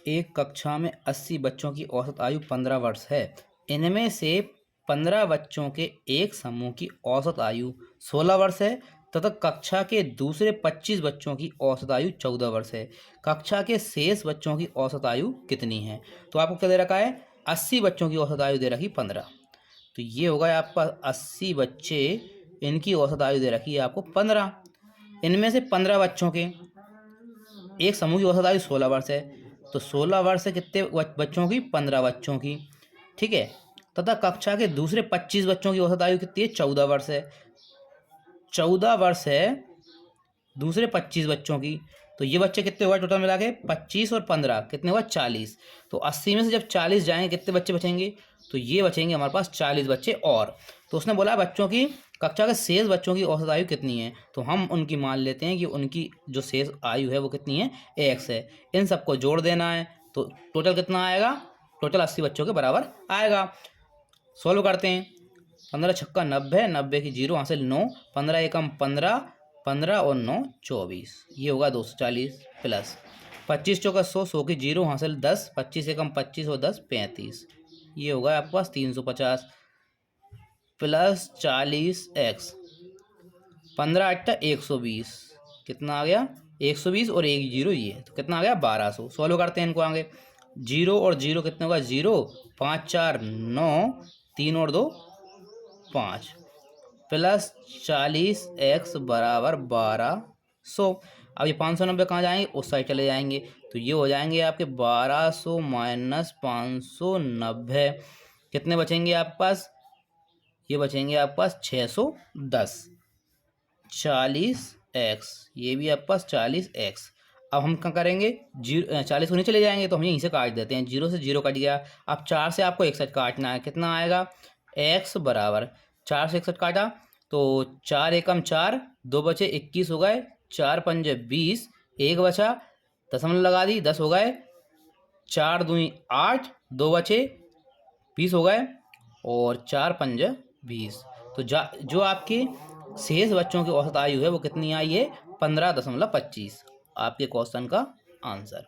एक कक्षा में 80 बच्चों की औसत आयु 15 वर्ष है। इनमें से 15 बच्चों के एक समूह की औसत आयु 16 वर्ष है तथा कक्षा के दूसरे 25 बच्चों की औसत आयु 14 वर्ष है। कक्षा के शेष बच्चों की औसत आयु कितनी है? तो आपको क्या दे रखा है? 80 बच्चों की औसत आयु दे रखी 15। तो ये होगा आपका 80 बच्चे, इनकी औसत आयु दे रखी है आपको 15। इनमें से 15 बच्चों के एक समूह की औसत आयु 16 वर्ष है। तो 16 वर्ष है कितने बच्चों की? 15 बच्चों की। ठीक है। तथा कक्षा के दूसरे 25 बच्चों की औसत आयु कितनी है? 14 वर्ष है। 14 वर्ष है दूसरे 25 बच्चों की। तो ये बच्चे कितने हुए टोटल मिला के? 25 और 15 कितने हुआ? 40। तो 80 में से जब 40 जाएंगे कितने बच्चे बचेंगे? तो ये बचेंगे हमारे पास 40 बच्चे और। तो उसने बोला बच्चों की, कक्षा के शेष बच्चों की औसत आयु कितनी है? तो हम उनकी मान लेते हैं कि उनकी जो शेष आयु है वो कितनी है? x है। इन सबको जोड़ देना है तो टोटल कितना आएगा? टोटल 80 बच्चों के बराबर आएगा। सॉल्व करते हैं। 15 छक्का 90, 90 की 0 हासिल 9, 15 एकम 15, 15 और 9 24। ये होगा 240 प्लस 25 चौका 100, 100 की 0 हासिल 10, 25 एकम 25 और 10 35। ये होगा आपके पास 350 प्लस 40x, 15 अट्ठा 120। कितना आ गया? 120 और एक 0 ये, तो कितना आ गया? 1200। सॉल्व करते हैं इनको आगे। 0 और 0 कितने होगा? 0, 5 4 9, 3 और 2 5 प्लस 40x बराबर 1200। अब ये 590 कहाँ जाएंगे? उस साइड चले जाएंगे। तो ये हो जाएंगे आपके 1200 माइनस 590। कितने बचेंगे आपके पास? ये बचेंगे आपके पास 610। 40x, ये भी आपके पास 40x। अब हम क्या करेंगे? 40 को नहीं चले जाएंगे तो हम यहीं से काट देते हैं। 0 से 0 कट गया। अब 4 से आपको 61 काटना है। कितना आएगा? x बराबर 4 से 61 काटा तो 4 एकम 4, 2 बचे 21 हो गए, 4 पंजे 20, एक बचा, दशमलव लगा दी 10 हो गए, 4 दूनी 8, 2 बचे 20 हो गए और 4 पंजे 20। तो जो आपके शेष बच्चों की औसत आयु है वो कितनी आई है? 15.25। आपके क्वेश्चन का आंसर।